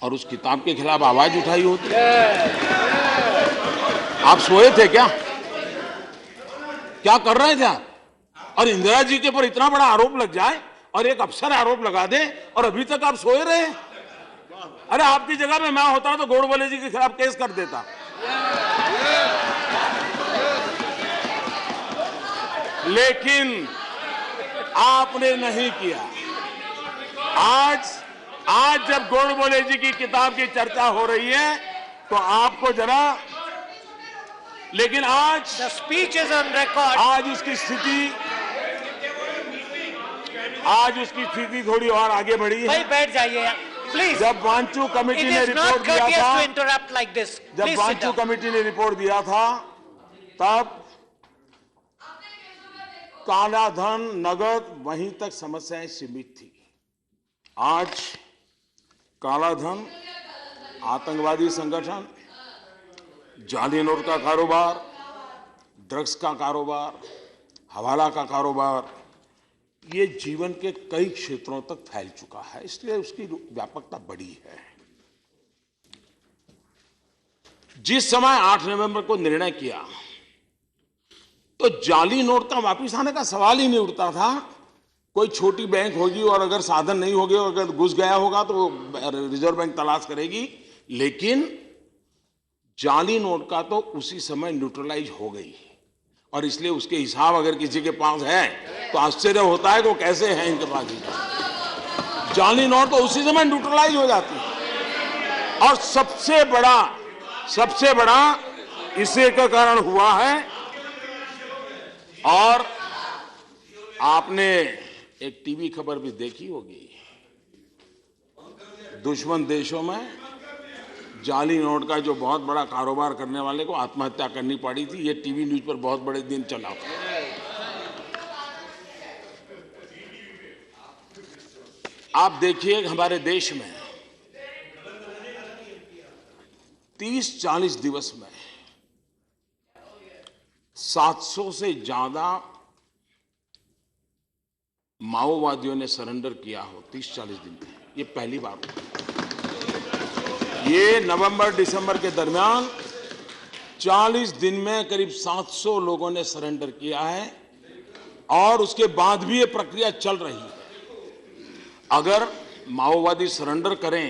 और उस किताब के खिलाफ आवाज उठाई होती। आप सोए थे क्या? क्या कर रहे थे आप? और इंदिरा जी के ऊपर इतना बड़ा आरोप लग जाए और एक अफसर आरोप लगा दे और अभी तक आप सोए रहे। अरे आपकी जगह में मैं होता तो गोडबोले जी के खिलाफ केस कर देता। लेकिन आपने नहीं किया। आज जब गोडबोले जी की किताब की चर्चा हो रही है तो आपको जरा, लेकिन आज स्पीच इज ऑन रिकॉर्ड। आज उसकी स्थिति थोड़ी और आगे बढ़ी है। भाई बैठ जाइए प्लीज। जब वांचू कमेटी ने रिपोर्ट दिया था, जब वांचू कमेटी ने रिपोर्ट दिया था तब काला धन, नगद, वहीं तक समस्याएं सीमित थी। आज काला धन, आतंकवादी संगठन, जाली नोट का कारोबार, ड्रग्स का कारोबार, हवाला का कारोबार, ये जीवन के कई क्षेत्रों तक फैल चुका है, इसलिए उसकी व्यापकता बड़ी है। जिस समय 8 नवंबर को निर्णय किया तो जाली नोट का वापस आने का सवाल ही नहीं उठता था। कोई छोटी बैंक होगी और अगर साधन नहीं होगे, अगर घुस गया होगा तो रिजर्व बैंक तलाश करेगी, लेकिन जाली नोट का तो उसी समय न्यूट्रलाइज हो गई और इसलिए उसके हिसाब अगर किसी के पास है तो आश्चर्य होता है कि वो कैसे है इनके पास। जाली नोट तो उसी समय न्यूट्रलाइज हो जाती है। और सबसे बड़ा इसी का कारण हुआ है। और आपने एक टीवी खबर भी देखी होगी, दुश्मन देशों में जाली नोट का जो बहुत बड़ा कारोबार करने वाले को आत्महत्या करनी पड़ी थी। ये टीवी न्यूज पर बहुत बड़े दिन चला था। आप देखिए हमारे देश में 30-40 दिवस में 700 से ज्यादा माओवादियों ने सरेंडर किया हो 30-40 दिन में। ये पहली बार हुआ। ये नवंबर दिसंबर के दरमियान 40 दिन में करीब 700 लोगों ने सरेंडर किया है और उसके बाद भी ये प्रक्रिया चल रही है। अगर माओवादी सरेंडर करें,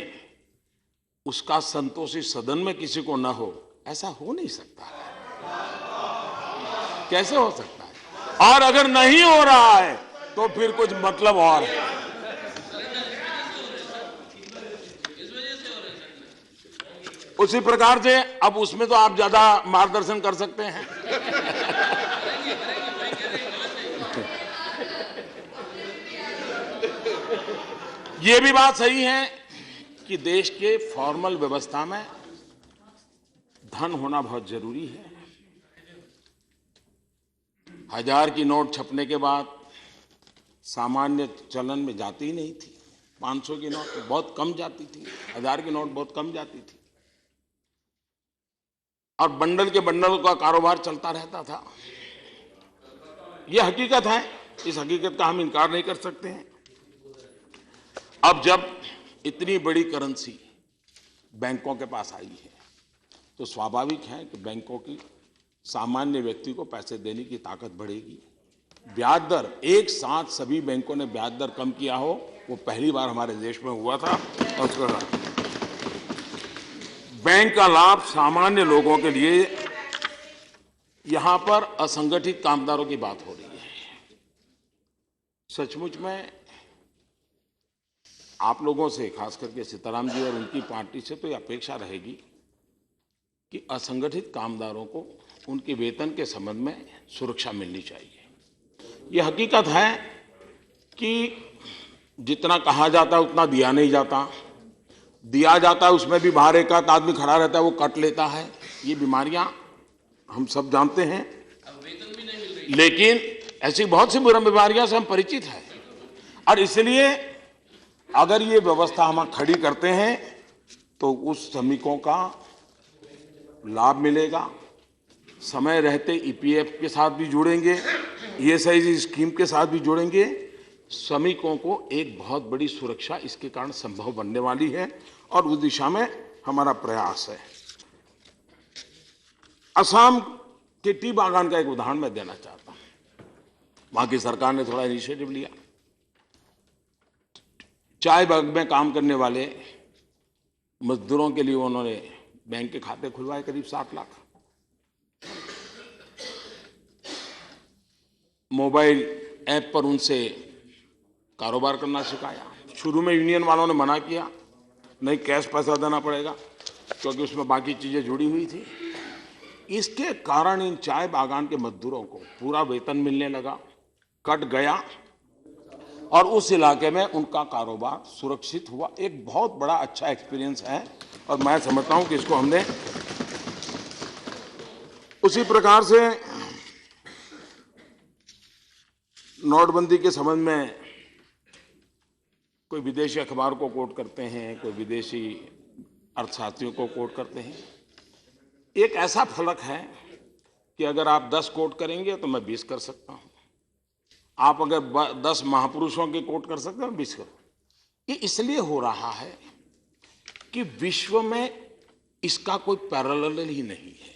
उसका संतोषी सदन में किसी को न हो, ऐसा हो नहीं सकता। कैसे हो सकता है? और अगर नहीं हो रहा है तो फिर कुछ मतलब और है। उसी प्रकार से अब उसमें तो आप ज्यादा मार्गदर्शन कर सकते हैं। ये भी बात सही है कि देश के फॉर्मल व्यवस्था में धन होना बहुत जरूरी है। 1000 की नोट छपने के बाद सामान्य चलन में जाती ही नहीं थी। 500 की नोट बहुत कम जाती थी, 1000 की नोट बहुत कम जाती थी और बंडल के बंडल का कारोबार चलता रहता था। यह हकीकत है, इस हकीकत का हम इनकार नहीं कर सकते हैं। अब जब इतनी बड़ी करेंसी बैंकों के पास आई है तो स्वाभाविक है कि बैंकों की सामान्य व्यक्ति को पैसे देने की ताकत बढ़ेगी। ब्याज दर एक साथ सभी बैंकों ने ब्याज दर कम किया हो, वो पहली बार हमारे देश में हुआ था। और बैंक का लाभ सामान्य लोगों के लिए, यहां पर असंगठित कामगारों की बात हो रही है। सचमुच में आप लोगों से, खास करके सीताराम जी और उनकी पार्टी से तो ये अपेक्षा रहेगी कि असंगठित कामगारों को उनके वेतन के संबंध में सुरक्षा मिलनी चाहिए। ये हकीकत है कि जितना कहा जाता है उतना दिया नहीं जाता। दिया जाता है उसमें भी बाहर एक आदमी खड़ा रहता है, वो कट लेता है। ये बीमारियां हम सब जानते हैं, लेकिन ऐसी बहुत सी बुरी बीमारियां से हम परिचित हैं। और इसलिए अगर ये व्यवस्था हम खड़ी करते हैं तो उस श्रमिकों का लाभ मिलेगा। समय रहते ईपीएफ के साथ भी जुड़ेंगे, ईएसआई स्कीम के साथ भी जुड़ेंगे। श्रमिकों को एक बहुत बड़ी सुरक्षा इसके कारण संभव बनने वाली है और उस दिशा में हमारा प्रयास है। असम के टी बागान का एक उदाहरण मैं देना चाहता हूं। वहां की सरकार ने थोड़ा इनिशिएटिव लिया। चाय बाग में काम करने वाले मजदूरों के लिए उन्होंने बैंक के खाते खुलवाए, करीब 60 लाख। मोबाइल ऐप पर उनसे कारोबार करना सिखाया। शुरू में यूनियन वालों ने मना किया, नहीं कैश पैसा देना पड़ेगा, क्योंकि उसमें बाकी चीजें जुड़ी हुई थी। इसके कारण इन चाय बागान के मजदूरों को पूरा वेतन मिलने लगा, कट गया, और उस इलाके में उनका कारोबार सुरक्षित हुआ। एक बहुत बड़ा अच्छा एक्सपीरियंस है और मैं समझता हूं कि इसको हमने उसी प्रकार से नोटबंदी के संबंध में कोई विदेशी अखबार को कोट करते हैं, कोई विदेशी अर्थशास्त्रियों को कोट करते हैं। एक ऐसा फलक है कि अगर आप 10 कोट करेंगे तो मैं 20 कर सकता हूं। आप अगर 10 महापुरुषों के कोट कर सकते हैं, 20 कर। ये इसलिए हो रहा है कि विश्व में इसका कोई पैरेलल ही नहीं है।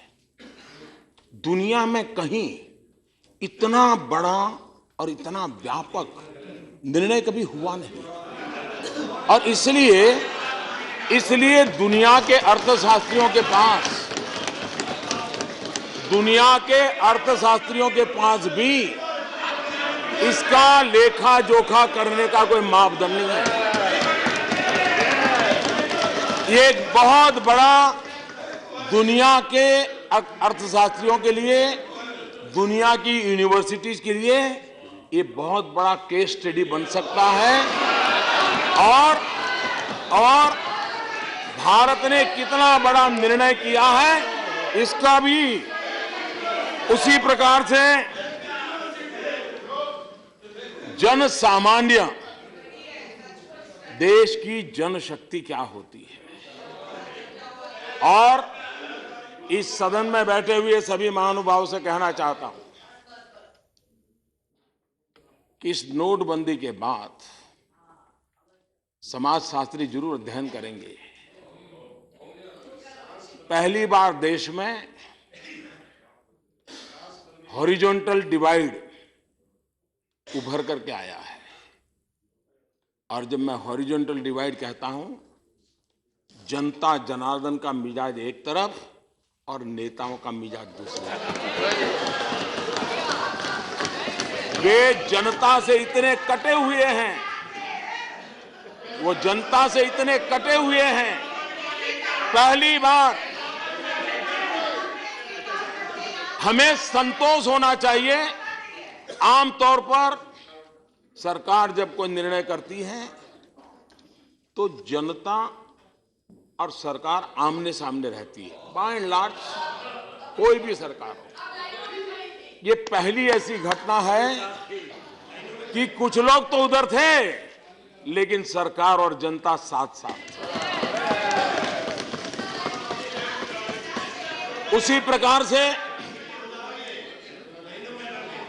दुनिया में कहीं इतना बड़ा और इतना व्यापक निर्णय कभी हुआ नहीं, और इसलिए दुनिया के अर्थशास्त्रियों के पास भी इसका लेखा जोखा करने का कोई मापदंड नहीं है। ये एक बहुत बड़ा दुनिया के अर्थशास्त्रियों के लिए, दुनिया की यूनिवर्सिटीज के लिए ये बहुत बड़ा केस स्टडी बन सकता है। और भारत ने कितना बड़ा निर्णय किया है, इसका भी उसी प्रकार से जन सामान्य, देश की जनशक्ति क्या होती है। और इस सदन में बैठे हुए सभी महानुभावों से कहना चाहता हूं कि इस नोटबंदी के बाद समाजशास्त्री जरूर अध्ययन करेंगे। पहली बार देश में हॉरिजॉन्टल डिवाइड उभर करके आया है। और जब मैं हॉरिजॉन्टल डिवाइड कहता हूं, जनता जनार्दन का मिजाज एक तरफ और नेताओं का मिजाज दूसरी तरफ। वे जनता से इतने कटे हुए हैं, पहली बार हमें संतोष होना चाहिए। आमतौर पर सरकार जब कोई निर्णय करती है तो जनता और सरकार आमने सामने रहती है, बाय एंड लार्ज कोई भी सरकार हो। ये पहली ऐसी घटना है कि कुछ लोग तो उधर थे लेकिन सरकार और जनता साथ साथ थे। उसी प्रकार से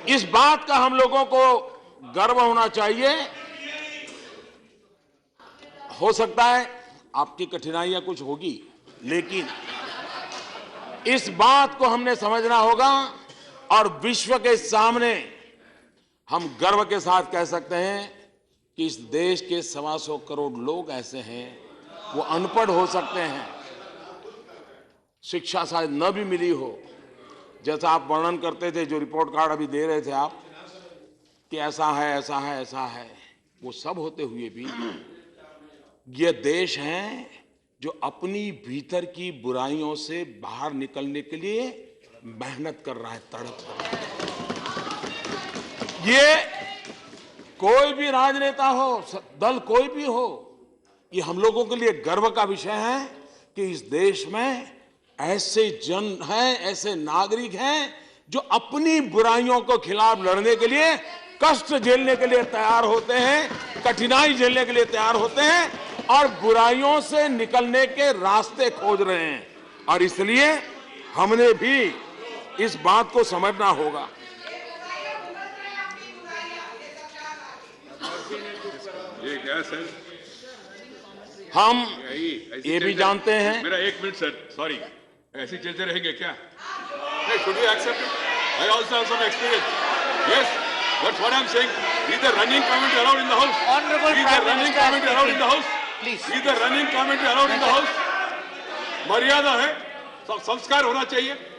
इस बात का हम लोगों को गर्व होना चाहिए। हो सकता है आपकी कठिनाइयां कुछ होगी, लेकिन इस बात को हमने समझना होगा और विश्व के सामने हम गर्व के साथ कह सकते हैं कि इस देश के 125 करोड़ लोग ऐसे हैं, वो अनपढ़ हो सकते हैं, शिक्षा शायद न भी मिली हो, जैसा आप वर्णन करते थे, जो रिपोर्ट कार्ड अभी दे रहे थे आप कि ऐसा है, ऐसा है, ऐसा है, वो सब होते हुए भी ये देश है जो अपनी भीतर की बुराइयों से बाहर निकलने के लिए मेहनत कर रहा है, तड़प रहा है। ये कोई भी राजनेता हो, दल कोई भी हो, ये हम लोगों के लिए गर्व का विषय है कि इस देश में ऐसे जन हैं, ऐसे नागरिक हैं जो अपनी बुराइयों को खिलाफ लड़ने के लिए, कष्ट झेलने के लिए तैयार होते हैं, कठिनाई झेलने के लिए तैयार होते हैं और बुराइयों से निकलने के रास्ते खोज रहे हैं। और इसलिए हमने भी इस बात को समझना होगा। हम ऐसी ये भी चलते- जानते हैं। मेरा 1 मिनट सर, सॉरी, ऐसे चलते रहेंगे क्या? Should we accept it? I also have some experience. Yes, that's what I'm saying. Is the running commentary allowed in the house? Honorable Is the Prime running Minister commentary allowed in the house? Please. Is the running commentary allowed in the house? मर्यादा है, सब संस्कार होना चाहिए।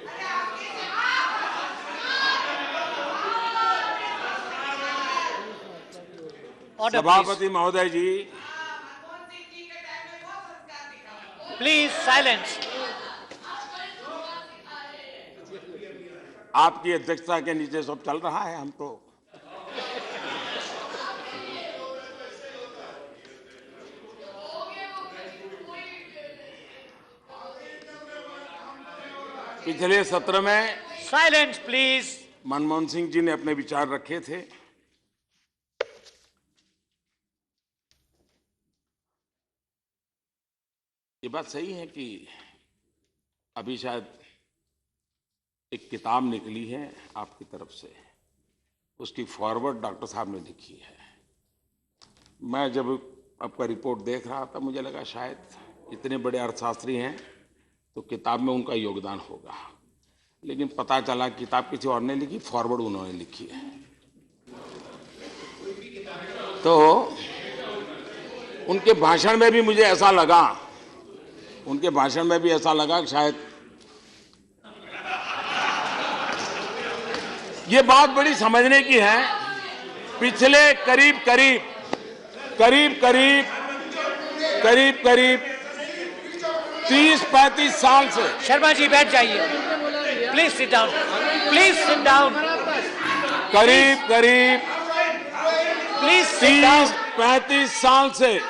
Order, please. सभापति महोदय जी, Please, silence. आपकी अध्यक्षता के नीचे सब चल रहा है। हम तो पिछले सत्र में Silence, please. मनमोहन सिंह जी ने अपने विचार रखे थे। ये बात सही है कि अभी शायद एक किताब निकली है आपकी तरफ से, उसकी फॉरवर्ड डॉक्टर साहब ने लिखी है। मैं जब आपका रिपोर्ट देख रहा था मुझे लगा शायद इतने बड़े अर्थशास्त्री हैं तो किताब में उनका योगदान होगा, लेकिन पता चला किताब किसी और ने लिखी, फॉरवर्ड उन्होंने लिखी है। तो उनके भाषण में भी मुझे ऐसा लगा, उनके भाषण में भी ऐसा लगा कि शायद ये बात बड़ी समझने की है। पिछले करीब 30-35 साल से शर्मा जी बैठ जाइए. Please sit down. Please sit down. करीब Please sit down. 30-35 साल से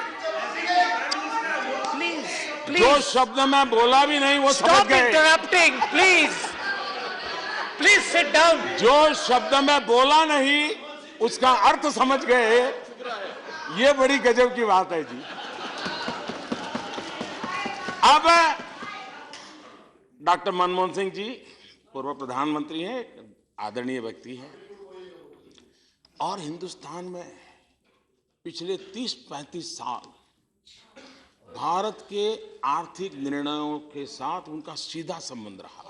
Please. जो शब्द मैं बोला भी नहीं वो समझ Stop गए। interrupting, please. Please sit down. जो शब्द मैं बोला नहीं उसका अर्थ समझ गए, ये बड़ी गजब की बात है जी। अब डॉक्टर मनमोहन सिंह जी पूर्व प्रधानमंत्री हैं, आदरणीय व्यक्ति हैं, और हिंदुस्तान में पिछले 30-35 साल भारत के आर्थिक निर्णयों के साथ उनका सीधा संबंध रहा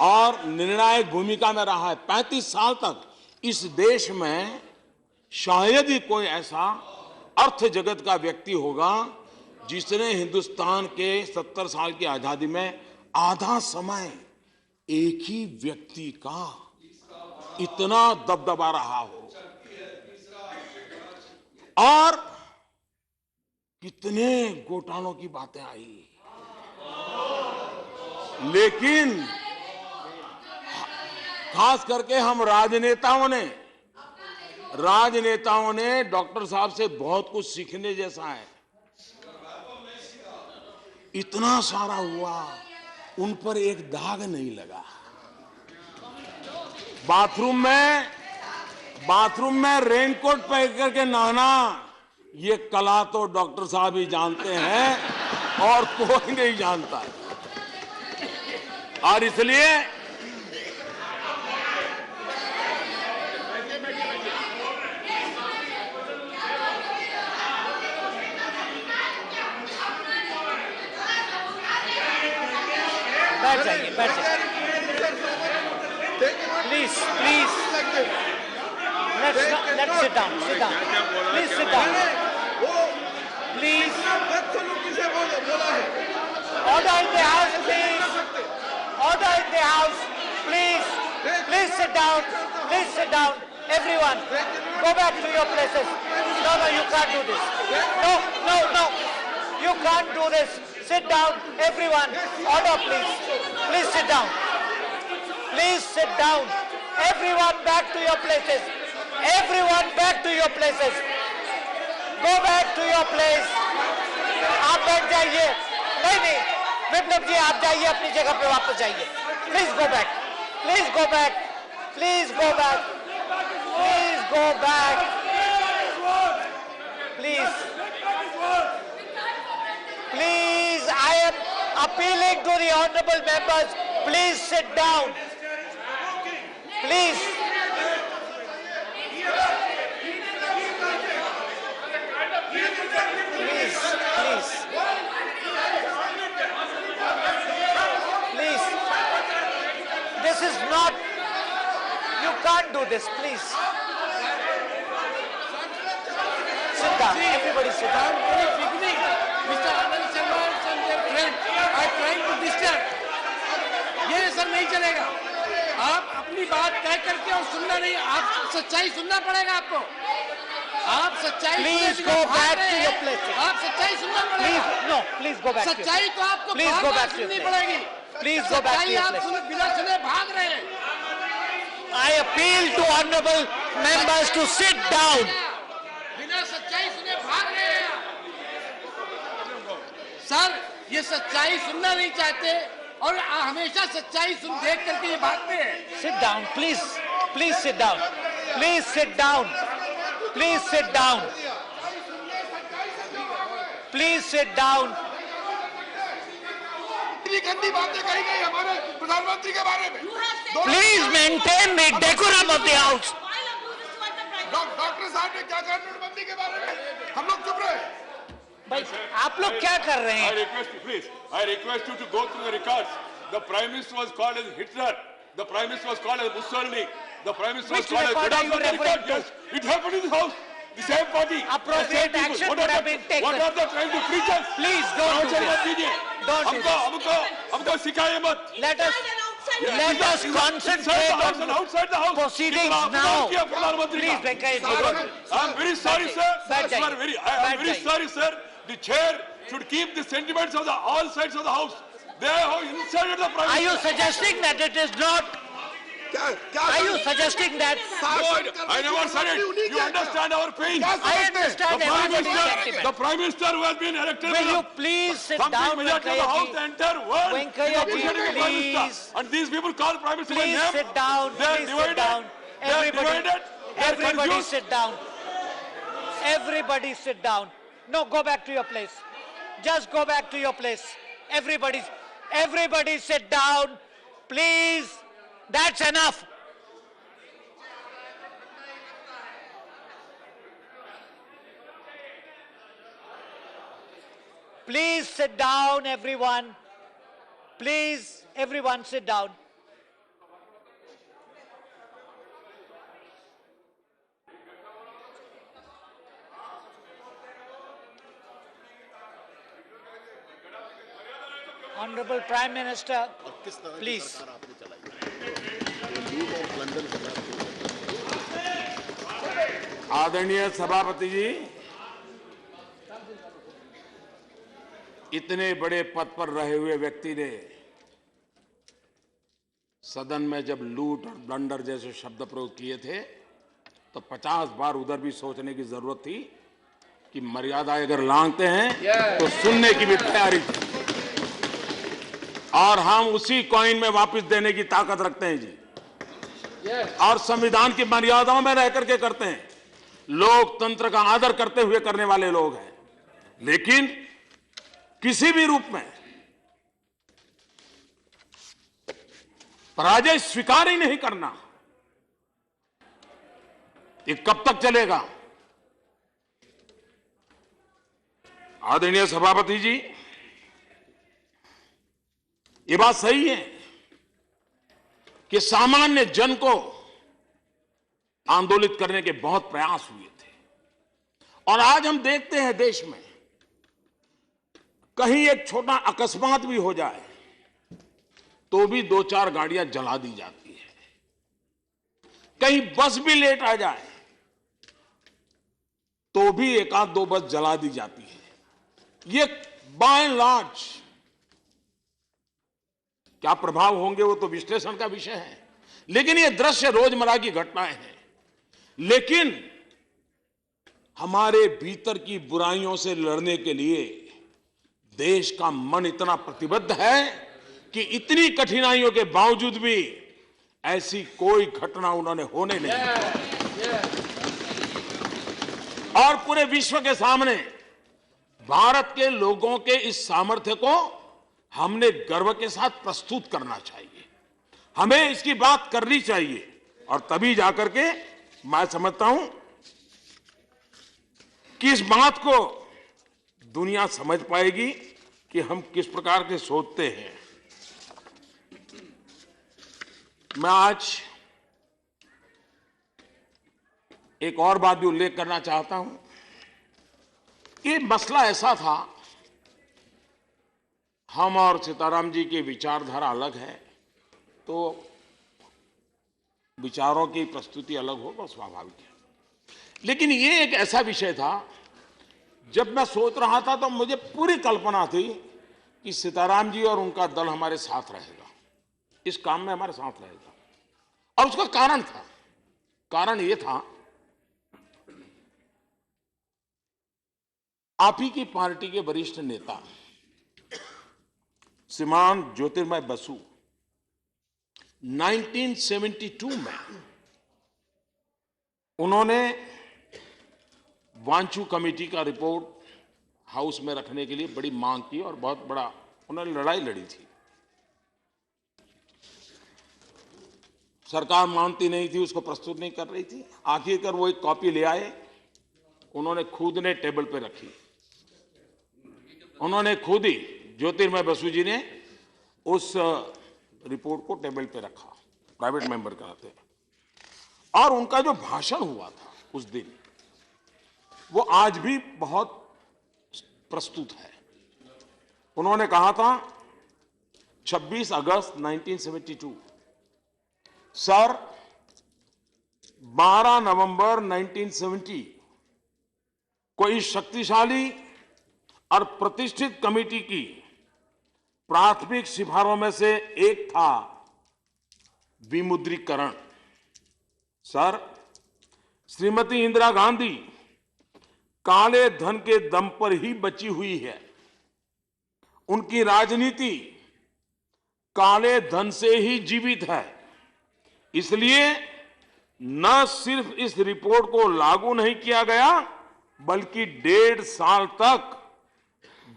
और निर्णायक भूमिका में रहा है। 35 साल तक इस देश में शायद ही कोई ऐसा अर्थ जगत का व्यक्ति होगा जिसने हिंदुस्तान के 70 साल की आजादी में आधा समय एक ही व्यक्ति का इतना दबदबा रहा हो। और कितने घोटालों की बातें आई, लेकिन खास करके हम राजनेताओं ने डॉक्टर साहब से बहुत कुछ सीखने जैसा है। इतना सारा हुआ, उन पर एक दाग नहीं लगा। बाथरूम में रेनकोट पहन करके नहाना, ये कला तो डॉक्टर साहब ही जानते हैं और कोई नहीं जानता। और इसलिए बैठ जाइए. Please. Let's sit down. Please sit down. Please. Order in the house, please. Order in the house, please. Please sit down. Everyone, go back to your places. No, you can't do this. No. You can't do this. Sit down, everyone. Order, please. Please sit down. Everyone back to your places. Go back to your place. आप बैठ जाइए. नहीं. विप्लव जी आप जाइए अपनी जगह पे वापस जाइए. Please go back. Please, I am appealing to the honorable members. Please sit down. Please. this, please. Sit down. Everybody sit down. Mr. Anand Sharma and their friend are trying to disturb. ये सब नहीं चलेगा. आप अपनी बात तय करके और सुनना नहीं. आप सच्चाई सुनना पड़ेगा आपको. आप सच्चाई. Please go back to your place. आप सच्चाई सुनना पड़ेगा. Please, no, please go back to your सच्चाई तो आपको Please go back to your सुननी place. पड़ेगी. Please go back to your सच्चाई आप place. बिना सुने भाग रहे हैं. I appeal to honorable members to sit down. बिना सच्चाई सुने भाग रहे हैं. सर, ये सच्चाई सुनना नहीं चाहते और हमेशा सच्चाई सुन देख करके ये भागते हैं. Sit down, please. Please sit down. Please sit down. Please sit down. Please sit down. इतनी गंदी बातें कही गई हमारे प्रधानमंत्री के बारे में. Please maintain the decorum of the house. Doctor साहब ने क्या कहा नोटबंदी के बारे में? हम लोग चुप रहे. भाई आप लोग क्या कर रहे I हैं? request you, please. I request you to go through the records. The Prime Minister was called as Hitler. The Prime Minister was called as Mussolini. The Prime Minister Which was called as record are you referring to? Yes, it happened in this house. The same party. Appropriate the same people. action What would are have the- been taken. What are they trying to preach us? Please don't do Nonsense this. मत कीजिए. Don't do हमको सिखाइए मत. Let us concentrate Inside the house and on outside the house. proceedings कितना अपमान now. किया प्रधानमंत्री Please, का. Venkaya ji. I am very sorry, sir. Bad I am time. very Bad time. sorry, sir. The chair should keep the sentiments of the all sides of the house. They have insulted the Prime Are you Minister. suggesting that it is not? Are you suggesting that? No, I never said it. You understand our pain. I understand The Prime everybody's Minister, sentiment. the Prime Minister who has been elected Will by you the please sit complete down, majority of the Venkaya house, ji? the entire world Venkaya is appreciating ji, the Prime please. Minister. And these people call Prime Minister by Please name. sit down. They are Please sit divided. down. They are divided. They are Everybody confused. sit down. Everybody sit down. No, go back to your place. Just go back to your place. Everybody sit down. Please. That's enough. Please sit down, everyone. Please, everyone sit down. Honorable Prime Minister, please. आदरणीय सभापति जी, इतने बड़े पद पर रहे हुए व्यक्ति ने सदन में जब लूट और ब्लंडर जैसे शब्द प्रयोग किए थे तो 50 बार उधर भी सोचने की जरूरत थी कि मर्यादा अगर लांघते हैं तो सुनने की भी तैयारी थी और हम उसी कॉइन में वापस देने की ताकत रखते हैं जी और संविधान की मर्यादाओं में रह करके करते हैं। लोकतंत्र का आदर करते हुए करने वाले लोग हैं, लेकिन किसी भी रूप में पराजय स्वीकार ही नहीं करना, ये कब तक चलेगा? आदरणीय सभापति जी, ये बात सही है कि सामान्य जन को आंदोलित करने के बहुत प्रयास हुए थे और आज हम देखते हैं देश में कहीं एक छोटा अकस्मात भी हो जाए तो भी 2-4 गाड़ियां जला दी जाती है, कहीं बस भी लेट आ जाए तो भी 1-2 बस जला दी जाती है। ये बाय एंड लार्ज क्या प्रभाव होंगे वो तो विश्लेषण का विषय है, लेकिन ये दृश्य रोजमर्रा की घटनाएं हैं। लेकिन हमारे भीतर की बुराइयों से लड़ने के लिए देश का मन इतना प्रतिबद्ध है कि इतनी कठिनाइयों के बावजूद भी ऐसी कोई घटना उन्होंने होने नहीं दी और पूरे विश्व के सामने भारत के लोगों के इस सामर्थ्य को हमने गर्व के साथ प्रस्तुत करना चाहिए, हमें इसकी बात करनी चाहिए और तभी जाकर के मैं समझता हूं कि इस बात को दुनिया समझ पाएगी कि हम किस प्रकार के सोचते हैं। मैं आज एक और बात भी उल्लेख करना चाहता हूं। ये मसला ऐसा था, हम और सीताराम जी की विचारधारा अलग है, तो विचारों की प्रस्तुति अलग हो तो स्वाभाविक है। लेकिन ये एक ऐसा विषय था, जब मैं सोच रहा था तो मुझे पूरी कल्पना थी कि सीताराम जी और उनका दल हमारे साथ रहेगा, इस काम में हमारे साथ रहेगा। और उसका कारण था, कारण ये था, आप ही की पार्टी के वरिष्ठ नेता श्रीमान ज्योतिर्मय बसु 1972 में उन्होंने वांचू कमेटी का रिपोर्ट हाउस में रखने के लिए बड़ी मांग की और बहुत बड़ा उन्होंने लड़ाई लड़ी थी। सरकार मानती नहीं थी, उसको प्रस्तुत नहीं कर रही थी। आखिरकार वो एक कॉपी ले आए, उन्होंने खुद ने टेबल पे रखी, उन्होंने खुद ही ज्योतिर्मय बसु जी ने उस रिपोर्ट को टेबल पे रखा, प्राइवेट मेंबर कराते हैं। और उनका जो भाषण हुआ था उस दिन, वो आज भी बहुत प्रस्तुत है। उन्होंने कहा था 26 अगस्त 1972, सर 12 नवंबर 1970 को इस शक्तिशाली और प्रतिष्ठित कमेटी की प्राथमिक सिफारों में से एक था विमुद्रीकरण। सर, श्रीमती इंदिरा गांधी काले धन के दम पर ही बची हुई है। उनकी राजनीति काले धन से ही जीवित है। इसलिए न सिर्फ इस रिपोर्ट को लागू नहीं किया गया, बल्कि 1.5 साल तक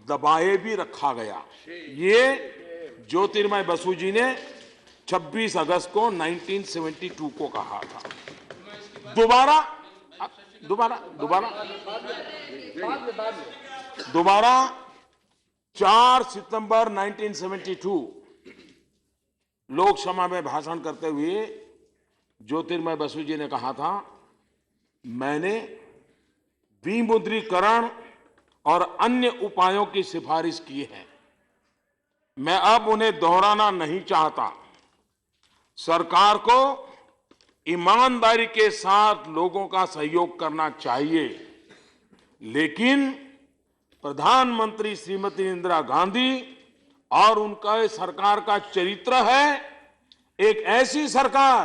दबाए भी रखा गया। ये ज्योतिर्मय बसु जी ने 26 अगस्त को 1972 को कहा था। दोबारा 4 सितंबर 1972 लोकसभा में भाषण करते हुए ज्योतिर्मय बसु जी ने कहा था, मैंने विमुद्रीकरण और अन्य उपायों की सिफारिश की है। मैं अब उन्हें दोहराना नहीं चाहता। सरकार को ईमानदारी के साथ लोगों का सहयोग करना चाहिए, लेकिन प्रधानमंत्री श्रीमती इंदिरा गांधी और उनका सरकार का चरित्र है एक ऐसी सरकार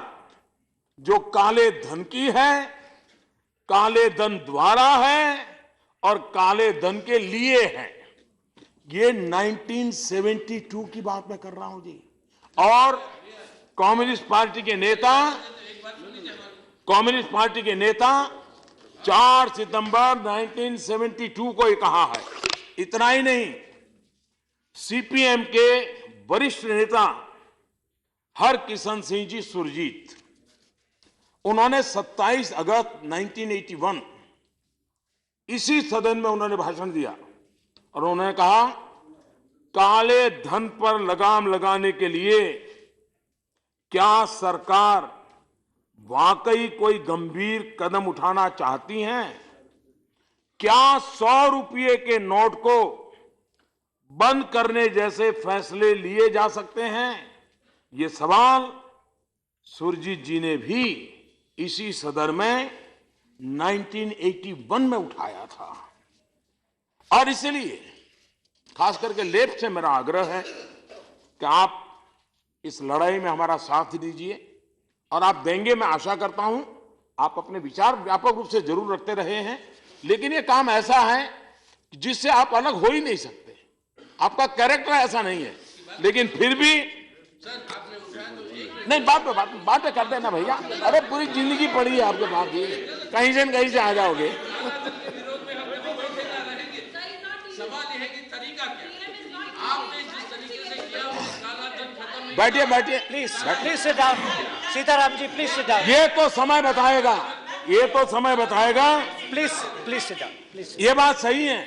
जो काले धन की है, काले धन द्वारा है और काले धन के लिए है। ये 1972 की बात मैं कर रहा हूं जी। और कम्युनिस्ट पार्टी के नेता 4 सितंबर 1972 को ये कहा है। इतना ही नहीं, सीपीएम के वरिष्ठ नेता हरकिशन सिंह जी सुरजीत, उन्होंने 27 अगस्त 1981 इसी सदन में उन्होंने भाषण दिया और उन्होंने कहा, काले धन पर लगाम लगाने के लिए क्या सरकार वाकई कोई गंभीर कदम उठाना चाहती हैं? क्या 100 रुपये के नोट को बंद करने जैसे फैसले लिए जा सकते हैं? ये सवाल सुरजीत जी ने भी इसी सदन में 1981 में उठाया था। और इसलिए खास करके लेफ्ट से मेरा आग्रह है कि आप इस लड़ाई में हमारा साथ दीजिए, और आप देंगे, मैं आशा करता हूं। आप अपने विचार व्यापक रूप से जरूर रखते रहे हैं, लेकिन ये काम ऐसा है जिससे आप अलग हो ही नहीं सकते। आपका कैरेक्टर ऐसा नहीं है, लेकिन फिर भी नहीं, बात पे कर देना भैया। अरे पूरी जिंदगी पड़ी है आपके पास, भी कहीं से न कहीं से आ जाओगे। बैठिए बैठिए, please sit down. Sitaram ji please sit down. ये तो समय बताएगा, प्लीज सिट डाउन, प्लीज। ये बात सही है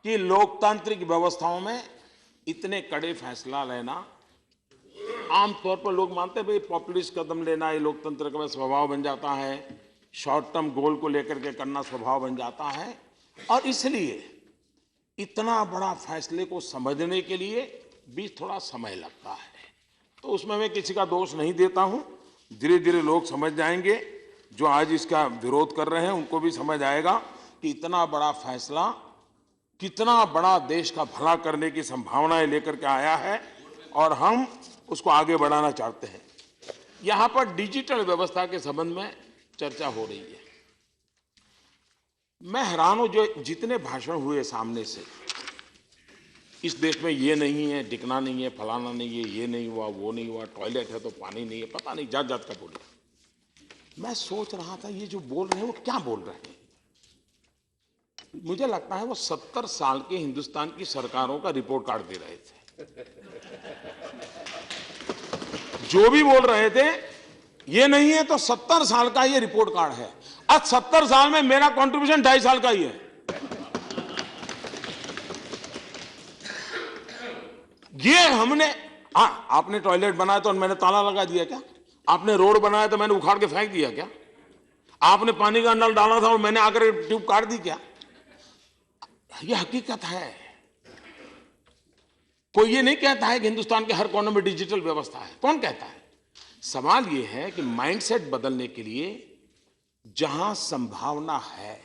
कि लोकतांत्रिक व्यवस्थाओं में इतने कड़े फैसला लेना आमतौर पर लोग मानते हैं भाई पॉपुलिस्ट कदम लेना ये लोकतंत्र का स्वभाव बन जाता है, शॉर्ट टर्म गोल को लेकर के करना स्वभाव बन जाता है, और इसलिए इतना बड़ा फैसले को समझने के लिए भी थोड़ा समय लगता है। तो उसमें मैं किसी का दोष नहीं देता हूं, धीरे धीरे लोग समझ जाएंगे। जो आज इसका विरोध कर रहे हैं उनको भी समझ आएगा कि इतना बड़ा फैसला कितना बड़ा देश का भला करने की संभावनाएं लेकर के आया है, और हम उसको आगे बढ़ाना चाहते हैं। यहां पर डिजिटल व्यवस्था के संबंध में चर्चा हो रही है। मैं हैरान हूं, जो जितने भाषण हुए सामने से, इस देश में ये नहीं है, टिकना नहीं है, फलाना नहीं है, ये नहीं हुआ, वो नहीं हुआ, टॉयलेट है तो पानी नहीं है, पता नहीं जात जात का बोले। मैं सोच रहा था ये जो बोल रहे हैं वो क्या बोल रहे हैं। मुझे लगता है वो 70 साल के हिंदुस्तान की सरकारों का रिपोर्ट कार्ड दे रहे थे। जो भी बोल रहे थे, ये नहीं है तो 70 साल का ये रिपोर्ट कार्ड है। आज 70 साल में मेरा कंट्रीब्यूशन 2.5 साल का ही है। ये हमने, हाँ, आपने टॉयलेट बनाया तो मैंने ताला लगा दिया क्या? आपने रोड बनाया तो मैंने उखाड़ के फेंक दिया क्या? आपने पानी का नल डाला था और मैंने आकर ट्यूब काट दी क्या? ये हकीकत है। कोई ये नहीं कहता है कि हिंदुस्तान के हर कोने में डिजिटल व्यवस्था है। कौन कहता है? सवाल ये है कि माइंडसेट बदलने के लिए जहां संभावना है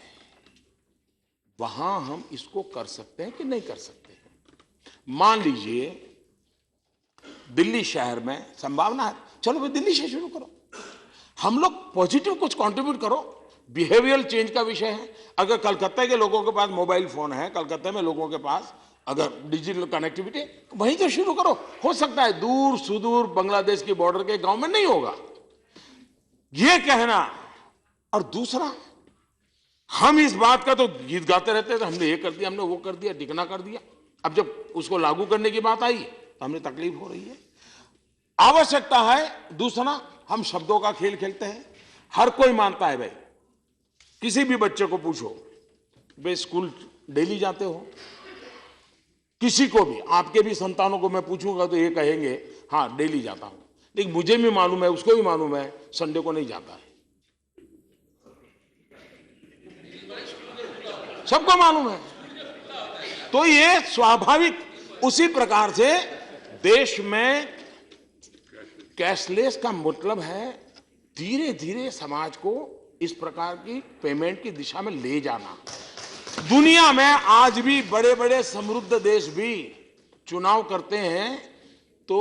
वहां हम इसको कर सकते हैं कि नहीं कर सकते हैं। मान लीजिए दिल्ली शहर में संभावना है, चलो भाई दिल्ली से शुरू करो। हम लोग पॉजिटिव कुछ कंट्रीब्यूट करो। बिहेवियरल चेंज का विषय है। अगर कलकत्ता के लोगों के पास मोबाइल फोन है, कलकत्ता में लोगों के पास अगर डिजिटल कनेक्टिविटी, वहीं तो शुरू करो। हो सकता है दूर सुदूर बांग्लादेश की बॉर्डर के गांव में नहीं होगा, ये कहना। और दूसरा, हम इस बात का तो गीत गाते रहते थे, हमने ये कर दिया, हमने वो कर दिया, टिकना कर दिया। अब जब उसको लागू करने की बात आई तो हमें तकलीफ हो रही है। आवश्यकता है। दूसरा, हम शब्दों का खेल खेलते हैं। हर कोई मानता है, भाई किसी भी बच्चे को पूछो, वे स्कूल डेली जाते हो? किसी को भी, आपके भी संतानों को मैं पूछूंगा तो ये कहेंगे हाँ डेली जाता हूं। लेकिन मुझे भी मालूम है, उसको भी मालूम है, संडे को नहीं जाता है। सबको मालूम है। तो ये स्वाभाविक, उसी प्रकार से देश में कैशलेस का मतलब है धीरे धीरे समाज को इस प्रकार की पेमेंट की दिशा में ले जाना। दुनिया में आज भी बड़े बड़े समृद्ध देश भी चुनाव करते हैं तो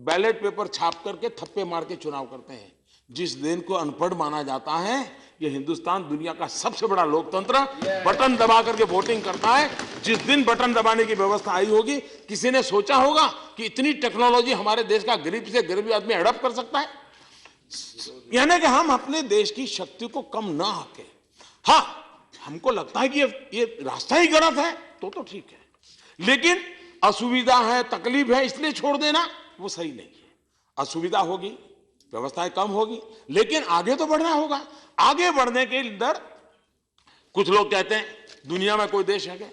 बैलेट पेपर छाप करके थप्पे मार के चुनाव करते हैं। जिस दिन को अनपढ़ माना जाता है, ये हिंदुस्तान दुनिया का सबसे बड़ा लोकतंत्र, बटन दबा करके वोटिंग करता है। जिस दिन बटन दबाने की व्यवस्था आई होगी, किसी ने सोचा होगा कि इतनी टेक्नोलॉजी हमारे देश का गरीब से गरीब आदमी हड़प कर सकता है? यानी कि हम अपने देश की शक्ति को कम ना आके, हाँ हमको लगता है कि ये रास्ता ही गलत है तो ठीक है, लेकिन असुविधा है, तकलीफ है, इसलिए छोड़ देना वो सही नहीं है। असुविधा होगी, व्यवस्थाएं कम होगी, लेकिन आगे तो बढ़ना होगा। आगे बढ़ने के अंदर कुछ लोग कहते हैं दुनिया में कोई देश है क्या?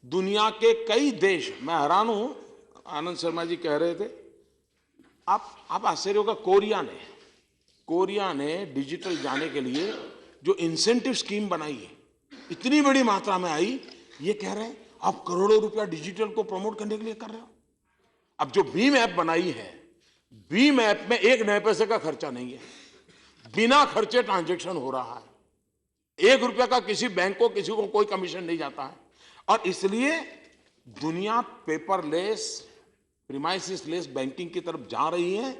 दुनिया के कई देश, मैं हैरान हूं, आनंद शर्मा जी कह रहे थे, आप आश्चर्य होगा, कोरिया ने डिजिटल जाने के लिए जो इंसेंटिव स्कीम बनाई है, इतनी बड़ी मात्रा में आई, ये कह रहे हैं आप करोड़ों रुपया डिजिटल को प्रमोट करने के लिए कर रहे हो। अब जो भीम ऐप बनाई है, भीम ऐप में 1 नए पैसे का खर्चा नहीं है, बिना खर्चे ट्रांजैक्शन हो रहा है। 1 रुपया का किसी बैंक को, किसी को कोई कमीशन नहीं जाता है। और इसलिए दुनिया पेपरलेस, प्रीमाइसिस लेस बैंकिंग की तरफ जा रही है।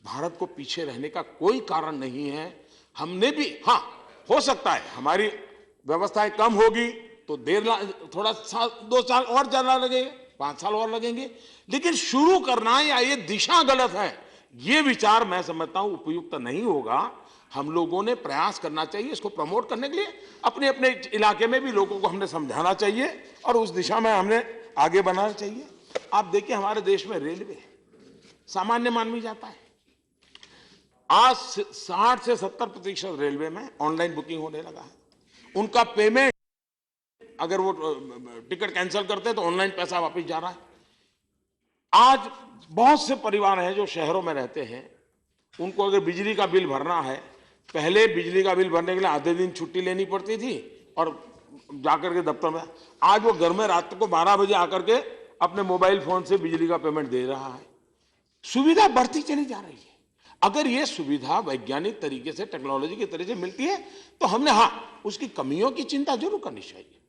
भारत को पीछे रहने का कोई कारण नहीं है। हमने भी, हाँ हो सकता है हमारी व्यवस्थाएं कम होगी तो थोड़ा 2 साल और ज्यादा लगेंगे, 5 साल और लगेंगे, लेकिन शुरू करना या ये दिशा गलत है, ये विचार मैं समझता हूं उपयुक्त नहीं होगा। हम लोगों ने प्रयास करना चाहिए इसको प्रमोट करने के लिए। अपने अपने इलाके में भी लोगों को हमने समझाना चाहिए और उस दिशा में हमने आगे बढ़ाना चाहिए। आप देखिए हमारे देश में रेलवे, सामान्य मानवी जाता है, आज 60 से 70% रेलवे में ऑनलाइन बुकिंग होने लगा है। उनका पेमेंट, अगर वो टिकट कैंसिल करते हैं तो ऑनलाइन पैसा वापस जा रहा है। आज बहुत से परिवार हैं जो शहरों में रहते हैं, उनको अगर बिजली का बिल भरना है पहले बिजली का बिल भरने के लिए आधे दिन छुट्टी लेनी पड़ती थी और जाकर के दफ्तर में, आज वो घर में रात को 12 बजे आकर के अपने मोबाइल फोन से बिजली का पेमेंट दे रहा है। सुविधा बढ़ती चली जा रही है। अगर ये सुविधा वैज्ञानिक तरीके से, टेक्नोलॉजी के तरीके से मिलती है तो हमने उसकी कमियों की चिंता जरूर करनी चाहिए।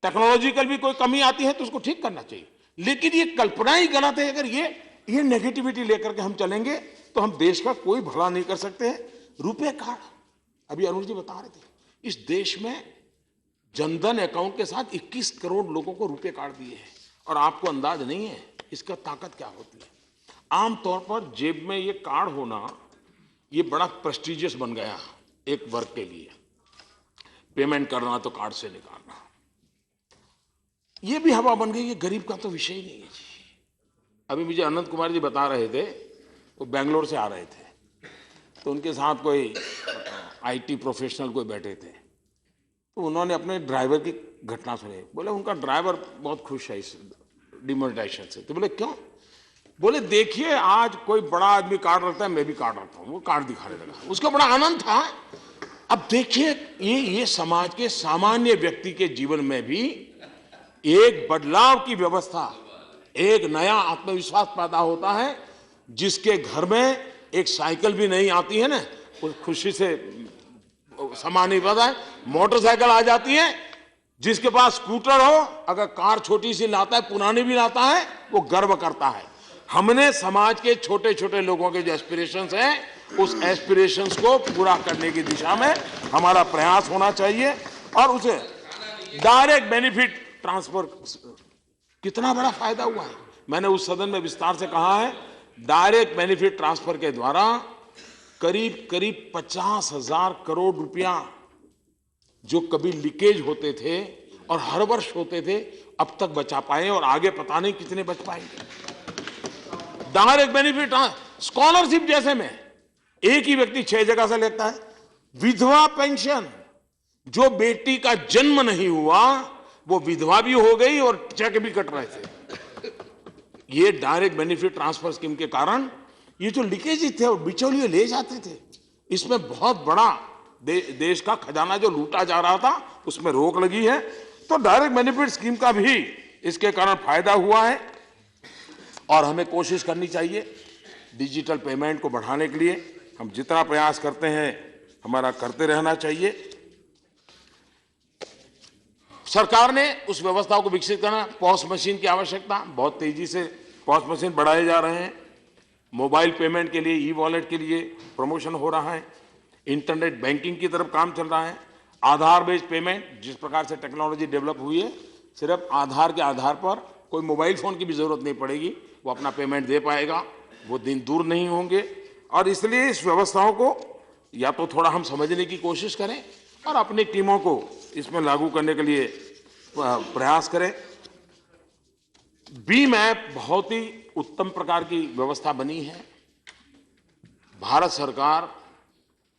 टेक्नोलॉजिकल भी कोई कमी आती है तो उसको ठीक करना चाहिए, लेकिन ये कल्पना ही गलत है। अगर ये नेगेटिविटी लेकर के हम चलेंगे तो हम देश का कोई भला नहीं कर सकते हैं। रुपए कार्ड, अभी अरुण जी बता रहे थे, इस देश में जनधन अकाउंट के साथ 21 करोड़ लोगों को रुपए कार्ड दिए हैं और आपको अंदाज नहीं है इसका ताकत क्या होती है। आमतौर पर जेब में ये कार्ड होना ये बड़ा प्रेस्टिजियस बन गया एक वर्ग के लिए। पेमेंट करना तो कार्ड से निकालना, ये भी हवा बन गई। ये गरीब का तो विषय ही नहीं है जी। अभी मुझे अनंत कुमार जी बता रहे थे, वो बेंगलोर से आ रहे थे, तो उनके साथ कोई आईटी प्रोफेशनल कोई बैठे थे, तो उन्होंने अपने ड्राइवर की घटना सुनी। बोले उनका ड्राइवर बहुत खुश है इस डिमोनेटाइजेशन से। तो बोले क्यों? बोले देखिए आज कोई बड़ा आदमी कार्ड रखता है, मैं भी कार्ड रखता हूँ। वो कार्ड दिखाने लगा, उसका बड़ा आनंद था। अब देखिए ये समाज के सामान्य व्यक्ति के जीवन में भी एक बदलाव की व्यवस्था, एक नया आत्मविश्वास पैदा होता है। जिसके घर में एक साइकिल भी नहीं आती है ना, वो खुशी से समा नहीं पाता है। मोटरसाइकिल आ जाती है। जिसके पास स्कूटर हो, अगर कार छोटी सी लाता है, पुरानी भी लाता है, वो गर्व करता है। हमने समाज के छोटे छोटे लोगों के जो एस्पिरेशंस हैं, उस एस्पिरेशंस को पूरा करने की दिशा में हमारा प्रयास होना चाहिए। और उसे डायरेक्ट बेनिफिट ट्रांसफर, कितना बड़ा फायदा हुआ है। मैंने उस सदन में विस्तार से कहा है, डायरेक्ट बेनिफिट ट्रांसफर के द्वारा करीब करीब 50,000 करोड़ रुपया जो कभी लीकेज होते थे और हर वर्ष होते थे, अब तक बचा पाए और आगे पता नहीं कितने बच पाएंगे। डायरेक्ट बेनिफिट स्कॉलरशिप जैसे में एक ही व्यक्ति 6 जगह से लेता है। विधवा पेंशन, जो बेटी का जन्म नहीं हुआ वो विधवा भी हो गई और चेक भी कट रहे थे। ये डायरेक्ट बेनिफिट ट्रांसफर स्कीम के कारण ये जो लीकेज थे और बिचौलिए ले जाते थे, इसमें बहुत बड़ा देश का खजाना जो लूटा जा रहा था उसमें रोक लगी है। तो डायरेक्ट बेनिफिट स्कीम का भी इसके कारण फायदा हुआ है। और हमें कोशिश करनी चाहिए डिजिटल पेमेंट को बढ़ाने के लिए। हम जितना प्रयास करते हैं हमारा करते रहना चाहिए। सरकार ने उस व्यवस्था को विकसित करना, पॉस मशीन की आवश्यकता, बहुत तेजी से पॉस मशीन बढ़ाए जा रहे हैं। मोबाइल पेमेंट के लिए, ई वॉलेट के लिए प्रमोशन हो रहा है। इंटरनेट बैंकिंग की तरफ काम चल रहा है। आधार बेस्ड पेमेंट, जिस प्रकार से टेक्नोलॉजी डेवलप हुई है, सिर्फ आधार के आधार पर कोई मोबाइल फोन की भी जरूरत नहीं पड़ेगी, वो अपना पेमेंट दे पाएगा। वो दिन दूर नहीं होंगे। और इसलिए इस व्यवस्थाओं को या तो थोड़ा हम समझने की कोशिश करें और अपनी टीमों को इसमें लागू करने के लिए प्रयास करें। बीम ऐप बहुत ही उत्तम प्रकार की व्यवस्था बनी है, भारत सरकार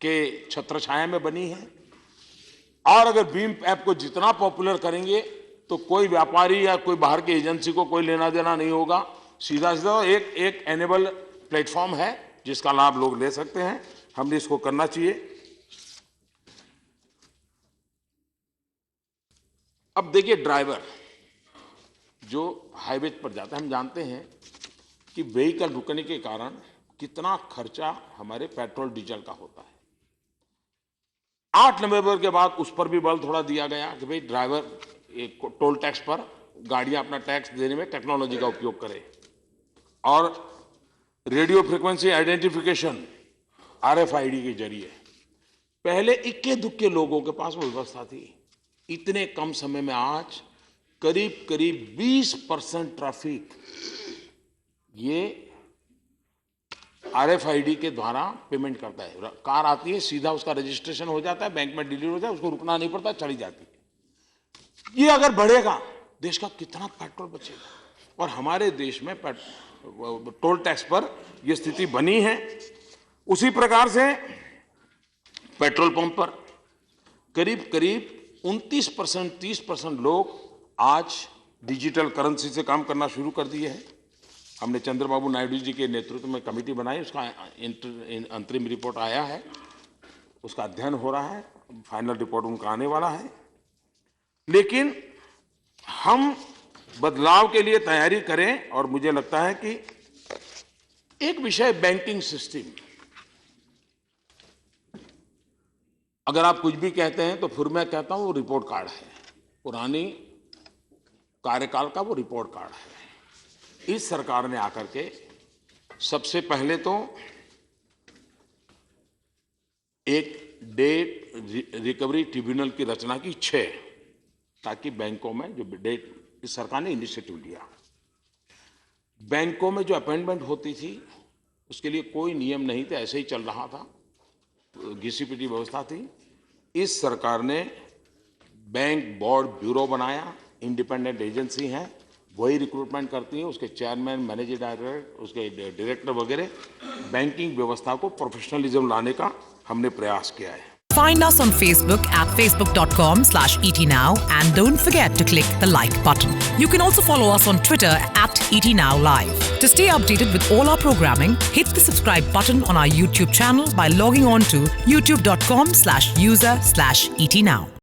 के छत्रछाया में बनी है। और अगर भीम ऐप को जितना पॉपुलर करेंगे तो कोई व्यापारी या कोई बाहर की एजेंसी को कोई लेना देना नहीं होगा। सीधा सीधा एक एनेबल प्लेटफॉर्म है जिसका लाभ लोग ले सकते हैं। हमने इसको करना चाहिए। अब देखिए, ड्राइवर जो हाईवे पर जाता है, हम जानते हैं कि व्हीकल रुकने के कारण कितना खर्चा हमारे पेट्रोल डीजल का होता है। 8 नवंबर के बाद उस पर भी बल थोड़ा दिया गया कि भाई ड्राइवर एक टोल टैक्स पर गाड़ियां अपना टैक्स देने में टेक्नोलॉजी का उपयोग करें। और रेडियो फ्रीक्वेंसी आइडेंटिफिकेशन RFID के जरिए, पहले इक्के दुक्के लोगों के पास वो व्यवस्था थी। इतने कम समय में आज करीब करीब 20% ट्रैफिक ये RFID के द्वारा पेमेंट करता है। कार आती है, सीधा उसका रजिस्ट्रेशन हो जाता है, बैंक में डिलीवर हो जाता है, उसको रुकना नहीं पड़ता, चली जाती है। ये अगर बढ़ेगा, देश का कितना पेट्रोल बचेगा। और हमारे देश में टोल टैक्स पर यह स्थिति बनी है। उसी प्रकार से पेट्रोल पंप पर करीब करीब 29% 30% लोग आज डिजिटल करेंसी से काम करना शुरू कर दिए हैं। हमने चंद्रबाबू नायडू जी के नेतृत्व में कमेटी बनाई, उसका अंतरिम रिपोर्ट आया है। उसका अध्ययन हो रहा है, फाइनल रिपोर्ट उनका आने वाला है। लेकिन हम बदलाव के लिए तैयारी करें और मुझे लगता है कि एक विषय बैंकिंग सिस्टम, अगर आप कुछ भी कहते हैं तो फिर मैं कहता हूं वो रिपोर्ट कार्ड है, पुरानी कार्यकाल का वो रिपोर्ट कार्ड है। इस सरकार ने आकर के सबसे पहले तो एक डेट रिकवरी ट्रिब्यूनल की रचना की 6, ताकि बैंकों में जो डेट, इस सरकार ने इनिशिएटिव लिया, बैंकों में जो अपॉइंटमेंट होती थी उसके लिए कोई नियम नहीं थे, ऐसे ही चल रहा था, घिसी-पिटी व्यवस्था थी। इस सरकार ने बैंक बोर्ड ब्यूरो बनाया, इंडिपेंडेंट एजेंसी है, वही रिक्रूटमेंट करती है, उसके चेयरमैन, मैनेजिंग डायरेक्टर, उसके डायरेक्टर वगैरह। बैंकिंग व्यवस्था को प्रोफेशनलिज्म लाने का हमने प्रयास किया है। Find us on Facebook at facebook.com/etnow and don't forget to click the like button. You can also follow us on Twitter at etnowlive. To stay updated with all our programming, hit the subscribe button on our YouTube channel by logging on to youtube.com/user/etnow.